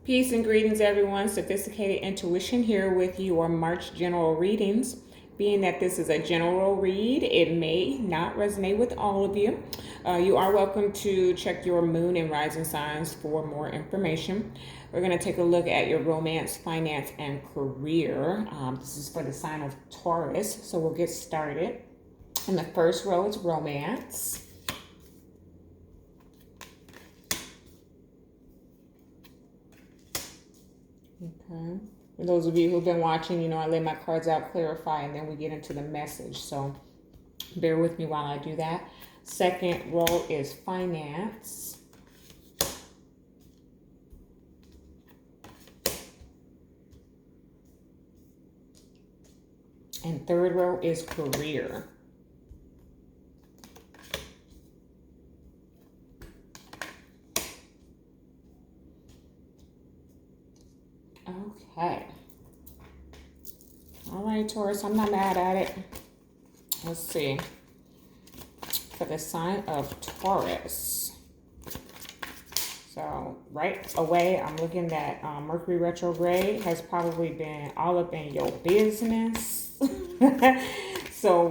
Peace and greetings, everyone. Sophisticated Intuition here with your March general readings. Being that this is a general read, it may not resonate with all of you. You are welcome to check your moon and rising signs for more information. We're going to take a look at your romance, finance, and career. This is for the sign of Taurus, so we'll get started. In the first row, it's romance. Okay. For those of you who've been watching, I lay my cards out, clarify, and then we get into the message. So bear with me while I do that. Second row is finance. And third row is career. Okay. All right, Taurus, I'm not mad at it. Let's see. For the sign of Taurus. So right away, I'm looking at Mercury retrograde has probably been all up in your business. So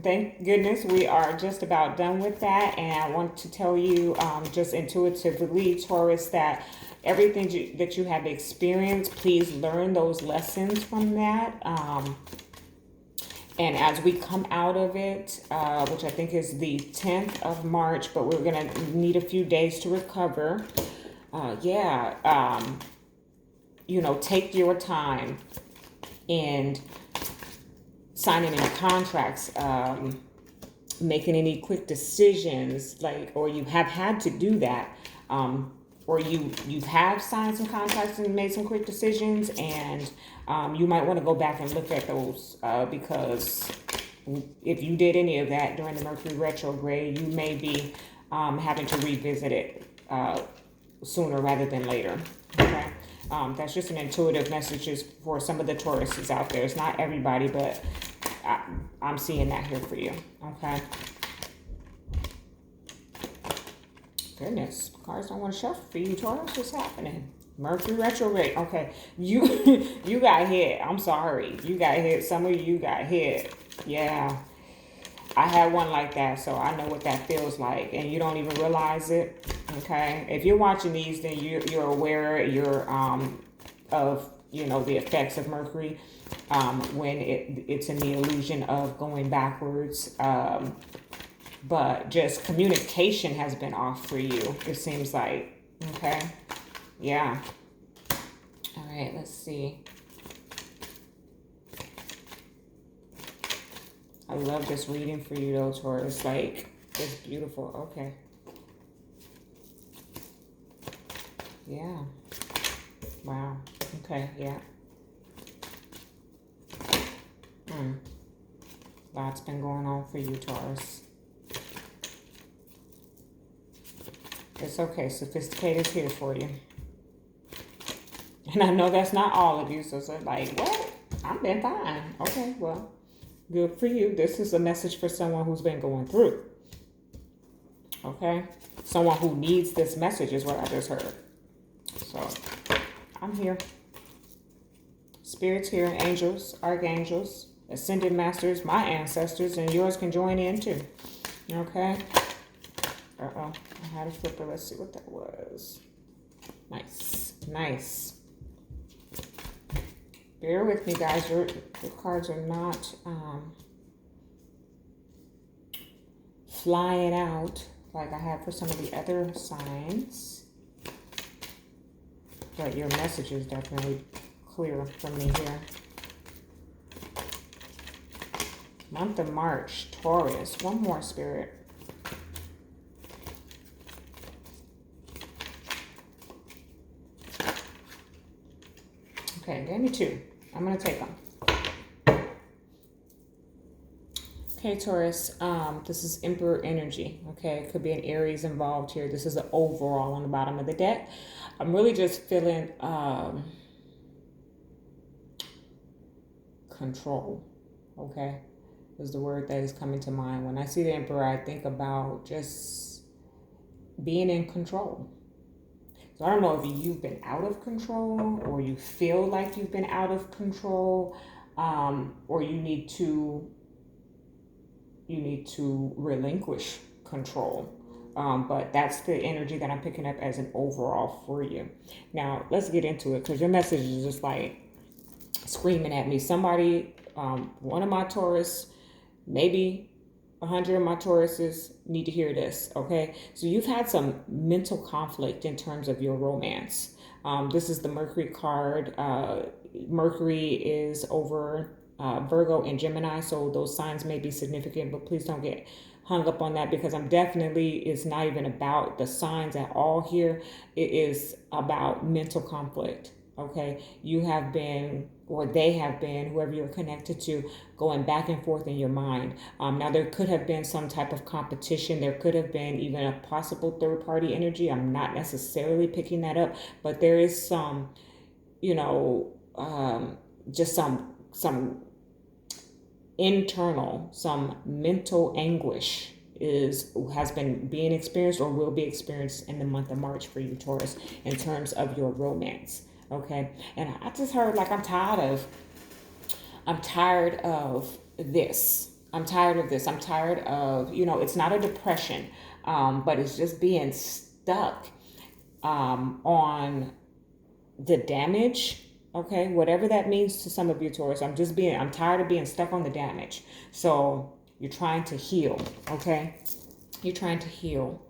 thank goodness, we are just about done with that. And I want to tell you just intuitively, Taurus, that everything that you have experienced, please learn those lessons from that. And as we come out of it, which I think is the 10th of March, but we're going to need a few days to recover. Take your time and signing any contracts, making any quick decisions, or you have had to do that. Or you have signed some contracts and made some quick decisions, and you might want to go back and look at those because if you did any of that during the Mercury retrograde, you may be having to revisit it sooner rather than later. Okay, that's just an intuitive message for some of the Tauruses out there. It's not everybody, but I'm seeing that here for you. Okay. Goodness, cards don't want to shuffle for you, Taurus. What's happening? Mercury retrograde. Okay, you got hit. I'm sorry, you got hit. Some of you got hit. Yeah, I had one like that, so I know what that feels like, and you don't even realize it. Okay, if you're watching these, then you're aware of the effects of Mercury when it's in the illusion of going backwards. But just communication has been off for you, it seems like. Okay. Yeah. All right, let's see. I love this reading for you, though, Taurus. It's beautiful. Okay. Yeah. Wow. Okay, yeah. Lots been going on for you, Taurus. It's okay. Sophisticated is here for you. And I know that's not all of you. So it's like, what? I've been fine. Okay, well, good for you. This is a message for someone who's been going through. Okay? Someone who needs this message is what I just heard. So, I'm here. Spirits here, angels, archangels, ascended masters, my ancestors, and yours can join in too. Okay? Uh-oh. I had a flipper. Let's see what that was. Nice. Nice. Bear with me, guys. Your cards are not flying out like I have for some of the other signs. But your message is definitely clear from me here. Month of March, Taurus. One more, Spirit. Okay, give me two. I'm going to take them. Okay, Taurus, this is Emperor energy. Okay, it could be an Aries involved here. This is an overall on the bottom of the deck. I'm really just feeling control. Okay, is the word that is coming to mind. When I see the Emperor, I think about just being in control. So I don't know if you've been out of control, or you feel like you've been out of control, or you need to relinquish control. But that's the energy that I'm picking up as an overall for you. Now let's get into it, because your message is just like screaming at me. Somebody, one of my Taurus, maybe 100 of my Tauruses need to hear this, okay? So you've had some mental conflict in terms of your romance. This is the Mercury card. Mercury is over Virgo and Gemini, so those signs may be significant, but please don't get hung up on that, because it's not even about the signs at all here. It is about mental conflict. Okay, you have been, or they have been, whoever you're connected to, going back and forth in your mind. Now, there could have been some type of competition. There could have been even a possible third party energy. I'm not necessarily picking that up, but there is some, just some internal, some mental anguish has been being experienced or will be experienced in the month of March for you, Taurus, in terms of your romance. Okay, and I just heard like I'm tired of this. I'm tired of this. I'm tired of, it's not a depression, but it's just being stuck on the damage. Okay, whatever that means to some of you, Taurus. I'm tired of being stuck on the damage. So you're trying to heal. Okay, you're trying to heal.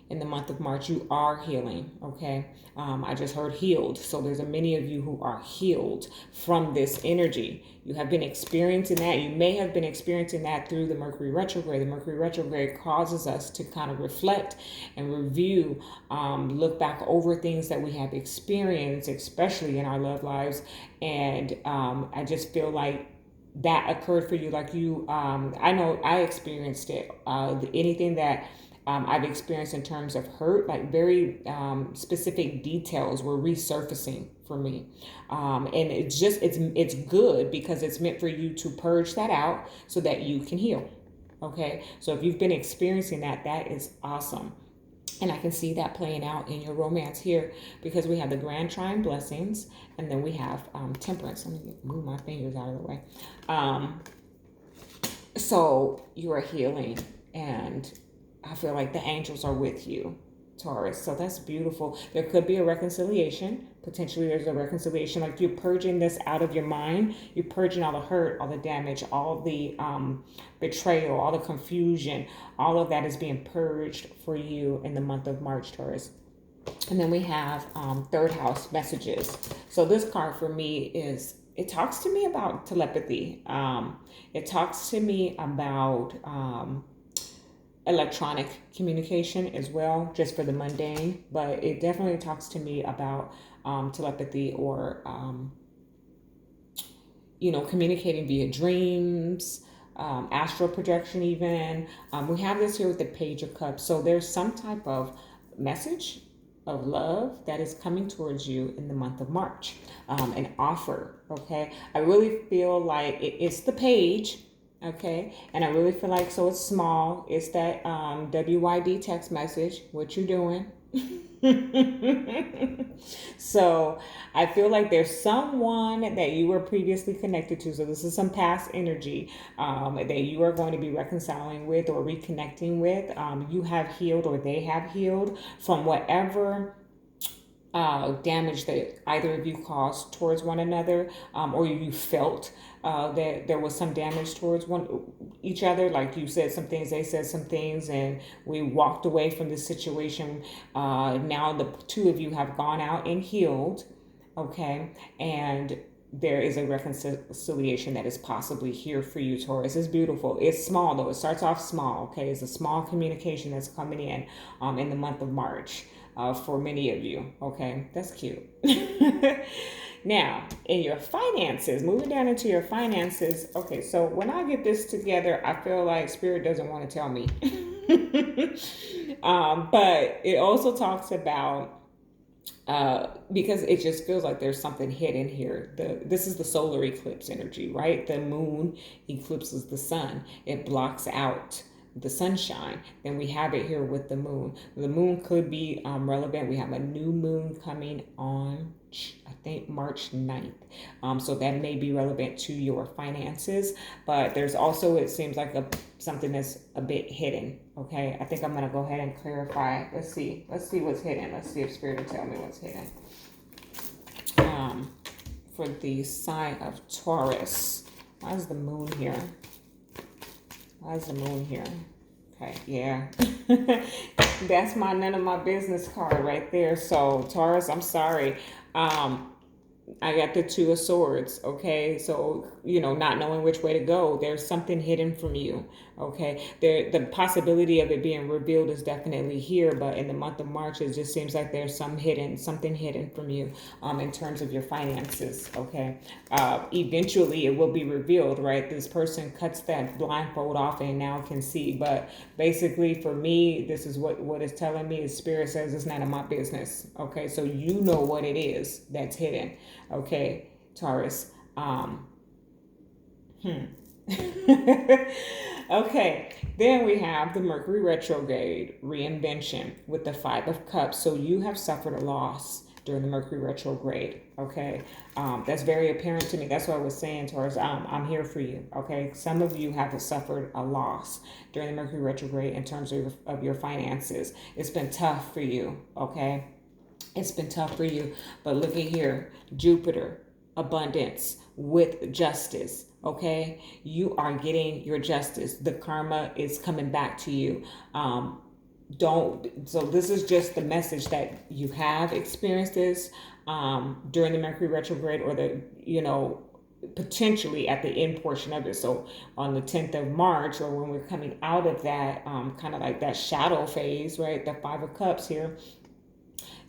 In the month of March, you are healing, okay? I just heard healed. So there's many of you who are healed from this energy. You have been experiencing that. You may have been experiencing that through the Mercury retrograde. The Mercury retrograde causes us to kind of reflect and review, look back over things that we have experienced, especially in our love lives. And I just feel like that occurred for you. Like I know I experienced it. Anything that I've experienced in terms of hurt, like very specific details were resurfacing for me. And it's good, because it's meant for you to purge that out so that you can heal. Okay. So if you've been experiencing that, that is awesome. And I can see that playing out in your romance here, because we have the Grand Trine blessings, and then we have temperance. Let me move my fingers out of the way. So you are healing, and I feel like the angels are with you, Taurus. So that's beautiful. There could be a reconciliation. Potentially there's a reconciliation. Like you're purging this out of your mind. You're purging all the hurt, all the damage, all the betrayal, all the confusion. All of that is being purged for you in the month of March, Taurus. And then we have third house messages. So this card for me it talks to me about telepathy. It talks to me about electronic communication as well, just for the mundane, but it definitely talks to me about telepathy, or communicating via dreams, astral projection even. We have this here with the Page of Cups. So there's some type of message of love that is coming towards you in the month of March, an offer. Okay, I really feel like it's the page. Okay, and I really feel like, so it's small. It's that WYD text message. What you doing? So I feel like there's someone that you were previously connected to. So this is some past energy that you are going to be reconciling with or reconnecting with. You have healed, or they have healed from whatever damage that either of you caused towards one another, or you felt that there was some damage towards each other. Like you said some things, they said some things, and we walked away from this situation. Now the two of you have gone out and healed, okay? And there is a reconciliation that is possibly here for you, Taurus. It's beautiful. It's small though. It starts off small, okay? It's a small communication that's coming in the month of March. For many of you, okay? That's cute. Now, in your finances, moving down into your finances, okay, so when I get this together, I feel like Spirit doesn't want to tell me. But it also talks about, because it just feels like there's something hidden here. This is the solar eclipse energy, right? The moon eclipses the sun. It blocks out the sunshine. Then we have it here with the moon. The moon could be relevant. We have a new moon coming on, I think, March 9th. So that may be relevant to your finances. But there's also, it seems like something that's a bit hidden. Okay, I think I'm going to go ahead and clarify. Let's see what's hidden. Let's see if Spirit will tell me what's hidden. For the sign of Taurus. Why is the moon here? Why is the moon here? Okay, yeah. That's my none of my business card right there. So Taurus, I'm sorry. I got the Two of Swords, okay? So, not knowing which way to go, there's something hidden from you, okay? The possibility of it being revealed is definitely here, but in the month of March, it just seems like there's something hidden from you in terms of your finances, okay? Eventually, it will be revealed, right? This person cuts that blindfold off and now can see, but basically, for me, this is what it's telling me is Spirit says it's none of my business, okay? So you know what it is that's hidden. Okay, Taurus. Okay, then we have the Mercury retrograde reinvention with the Five of Cups. So you have suffered a loss during the Mercury retrograde. Okay, that's very apparent to me. That's what I was saying, Taurus. I'm here for you. Okay, some of you have suffered a loss during the Mercury retrograde in terms of your finances. It's been tough for you. Okay. It's been tough for you, but look at here, Jupiter, abundance with justice, okay? You are getting your justice. The karma is coming back to you. So this is just the message that you have experienced this during the Mercury retrograde or potentially at the end portion of it. So on the 10th of March, or when we're coming out of that kind of like that shadow phase, right? The Five of Cups here,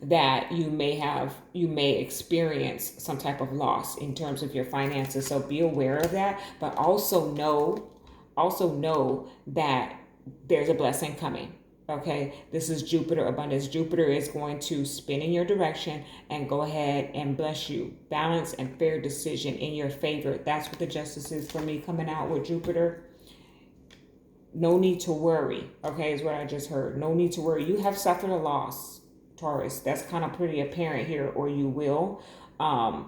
that you may experience some type of loss in terms of your finances. So be aware of that, but also know that there's a blessing coming. Okay, this is Jupiter abundance. Jupiter is going to spin in your direction and go ahead and bless you. Balance and fair decision in your favor. That's what the justice is for me coming out with Jupiter. No need to worry. Okay, is what I just heard. No need to worry. You have suffered a loss, Taurus. That's kind of pretty apparent here, or you will,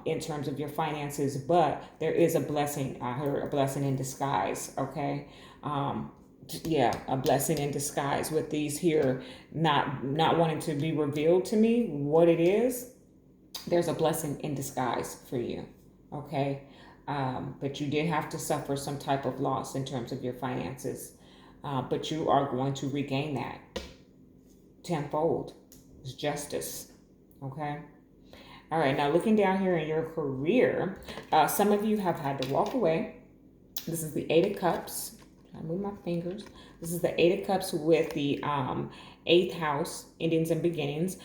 in terms of your finances, but there is a blessing. I heard a blessing in disguise. Okay. A blessing in disguise with these here, not wanting to be revealed to me what it is. There's a blessing in disguise for you. Okay. But you did have to suffer some type of loss in terms of your finances. But you are going to regain that tenfold. It's justice. Okay. All right. Now looking down here in your career, some of you have had to walk away. This is the Eight of Cups. I move my fingers. This is the Eight of Cups with the 8th house, endings and beginnings.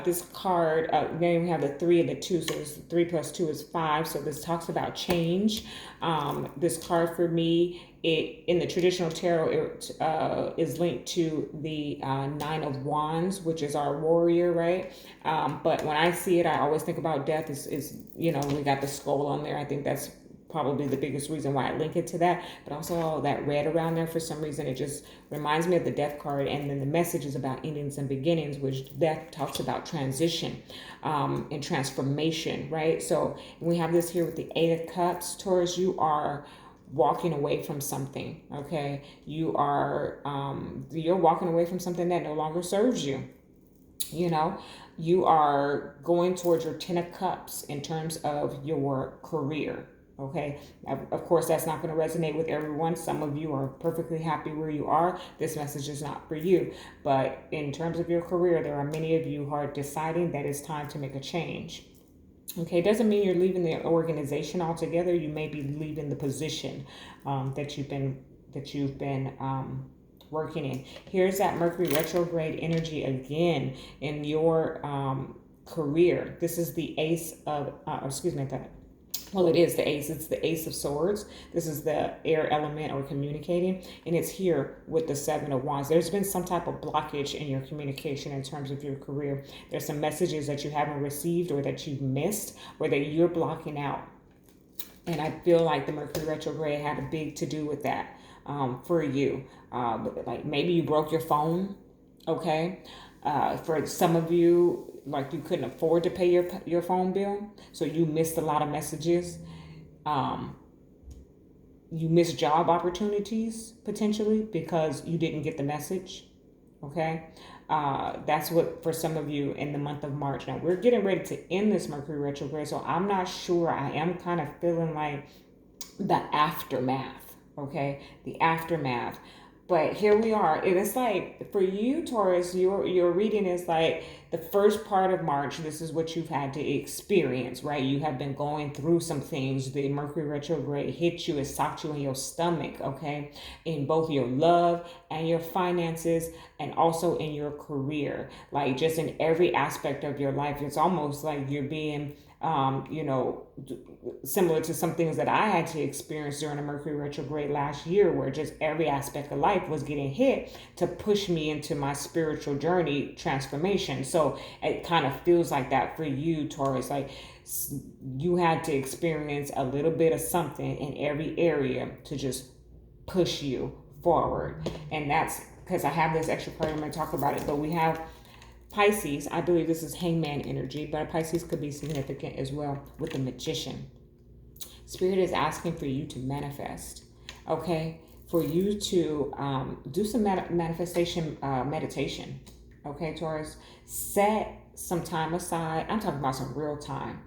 This card, then we have the 3 and the 2. So it's 3 plus 2 is 5. So this talks about change. This card for me, in the traditional tarot, it is linked to the 9 of Wands, which is our warrior, right? But when I see it, I always think about death. We got the skull on there. I think that's probably the biggest reason why I link it to that, but also all that red around there, for some reason, it just reminds me of the death card. And then the message is about endings and beginnings, which death talks about transition and transformation, right? So we have this here with the 8 of Cups. Taurus, you are walking away from something. Okay, you're walking away from something that no longer serves you. You are going towards your 10 of Cups in terms of your career. Okay, of course, that's not going to resonate with everyone. Some of you are perfectly happy where you are. This message is not for you. But in terms of your career, there are many of you who are deciding that it's time to make a change. Okay, doesn't mean you're leaving the organization altogether. You may be leaving the position that you've been working in. Here's that Mercury retrograde energy again in your career. This is the Ace of, it is the Ace. It's the Ace of Swords. This is the air element or communicating, and it's here with the 7 of Wands. There's been some type of blockage in your communication in terms of your career. There's some messages that you haven't received or that you've missed or that you're blocking out. And I feel like the Mercury retrograde had a big to do with that. for you. Like maybe you broke your phone, okay? For some of you, like you couldn't afford to pay your phone bill, so you missed a lot of messages. Um, you missed job opportunities potentially because you didn't get the message. Okay. That's what for some of you in the month of March. Now we're getting ready to end this Mercury retrograde, so I'm not sure. I am kind of feeling like the aftermath. Okay, the aftermath. But here we are. It is like for you, Taurus, your reading is like the first part of March. This is what you've had to experience, right? You have been going through some things. The Mercury retrograde hit you, it socked you in your stomach, okay? In both your love and your finances, and also in your career, like just in every aspect of your life. It's almost like you're being similar to some things that I had to experience during the Mercury retrograde last year, where just every aspect of life was getting hit to push me into my spiritual journey transformation. So it kind of feels like that for you, Taurus. Like you had to experience a little bit of something in every area to just push you forward. And that's because I have this extra part, I'm going to talk about it, but we have Pisces. I believe this is hangman energy, but Pisces could be significant as well with the magician. Spirit is asking for you to manifest, okay? For you to do some manifestation meditation, okay, Taurus? Set some time aside. I'm talking about some real time.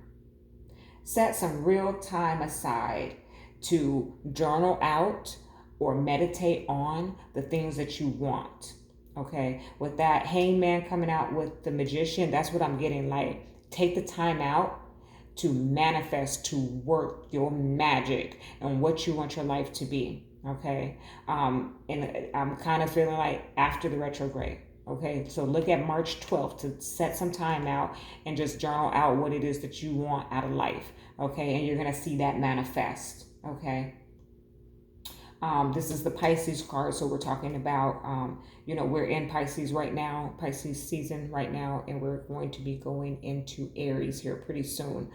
Set some real time aside to journal out or meditate on the things that you want. Okay, with that hangman coming out with the magician, that's what I'm getting. Like, take the time out to manifest, to work your magic and what you want your life to be. Okay, and I'm kind of feeling like after the retrograde. Okay, so look at March 12th to set some time out and just journal out what it is that you want out of life. Okay, and you're gonna see that manifest. Okay. This is the Pisces card, so we're talking about, we're in Pisces right now, Pisces season right now, and we're going to be going into Aries here pretty soon.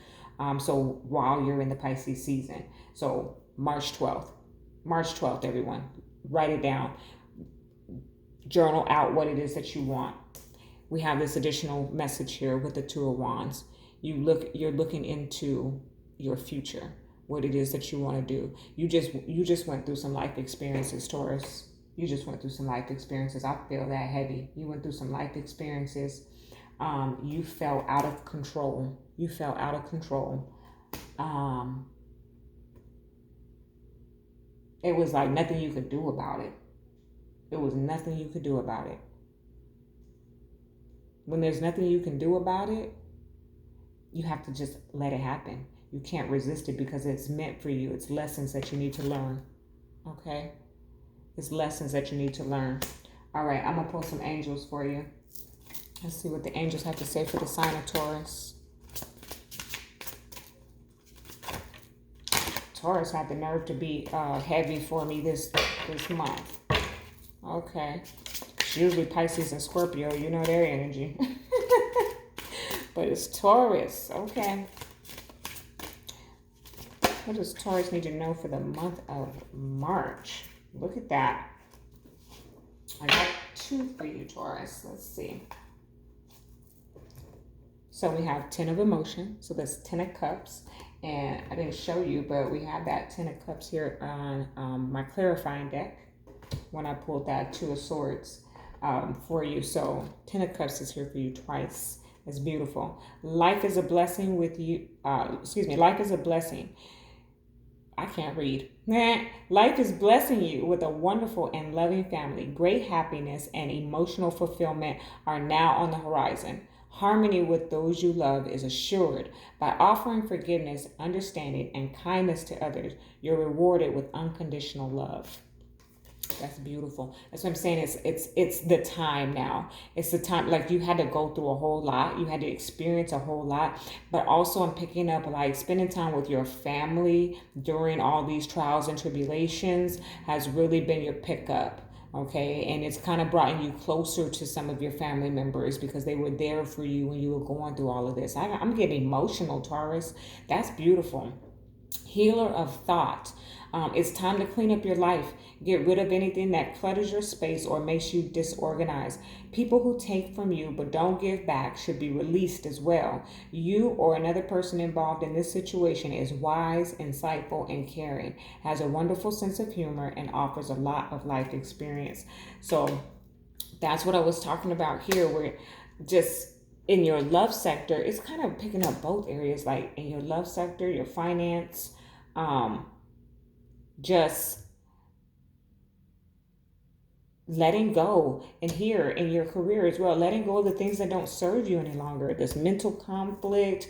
So while you're in the Pisces season, so March 12th, everyone, write it down, journal out what it is that you want. We have this additional message here with the Two of Wands. You're looking into your future, what it is that you want to do. You just went through some life experiences, Taurus. You just went through some life experiences. I feel that heavy. You went through some life experiences. You felt out of control. It was like nothing you could do about it. When there's nothing you can do about it, you have to just let it happen. You can't resist it because it's meant for you. It's lessons that you need to learn. Okay? It's lessons that you need to learn. All right, I'm going to pull some angels for you. Let's see what the angels have to say for the sign of Taurus. Taurus had the nerve to be heavy for me this month. Okay. It's usually Pisces and Scorpio. You know their energy. But it's Taurus. Okay. What does Taurus need to know for the month of March? Look at that. I got two for you, Taurus. Let's see. So we have 10 of emotion. So that's 10 of cups. And I didn't show you, but we have that 10 of cups here on my clarifying deck when I pulled that 2 of swords for you. So 10 of cups is here for you twice. It's beautiful. Life is a blessing with you. Life is a blessing. I can't read. Life is blessing you with a wonderful and loving family. Great happiness and emotional fulfillment are now on the horizon. Harmony with those you love is assured. By offering forgiveness, understanding, and kindness to others, you're rewarded with unconditional love. That's beautiful. That's what I'm saying. It's the time now. It's the time, like you had to go through a whole lot. You had to experience a whole lot. But also I'm picking up like spending time with your family during all these trials and tribulations has really been your pickup. Okay, and it's kind of brought you closer to some of your family members because they were there for you when you were going through all of this. I'm getting emotional, Taurus. That's beautiful. Healer of thought. It's time to clean up your life. Get rid of anything that clutters your space or makes you disorganized. People who take from you but don't give back should be released as well. You or another person involved in this situation is wise, insightful, and caring, has a wonderful sense of humor, and offers a lot of life experience. So that's what I was talking about here, where just in your love sector, it's kind of picking up both areas, like in your love sector, your finance, just letting go, and here in your career as well, letting go of the things that don't serve you any longer, this mental conflict,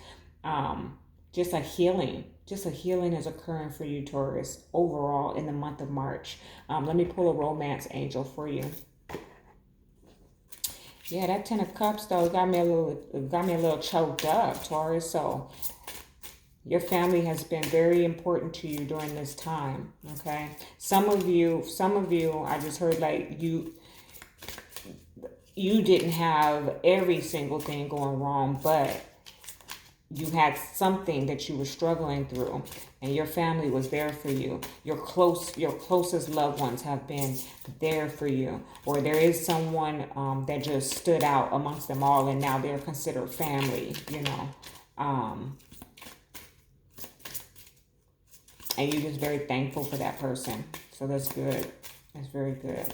just a healing is occurring for you, Taurus, overall in the month of March. Let me pull a romance angel for you. Yeah, that 10 of Cups though got me a little choked up, Taurus. So your family has been very important to you during this time, okay? Some of you, I just heard like you didn't have every single thing going wrong, but you had something that you were struggling through, and your family was there for you. Your closest loved ones have been there for you, or there is someone that just stood out amongst them all, and now they're considered family, you know. And you're just very thankful for that person. So that's good. That's very good.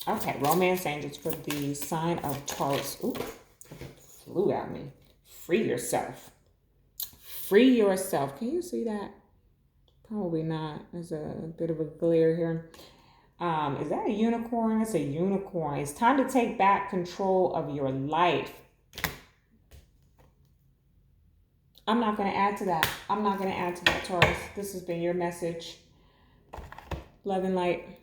Okay, romance angels for the sign of Taurus. Ooh, flew at me. Free yourself. Free yourself. Can you see that? Probably not. There's a bit of a glare here. Is that a unicorn? It's a unicorn. It's time to take back control of your life. I'm not going to add to that. Taurus. This has been your message. Love and light.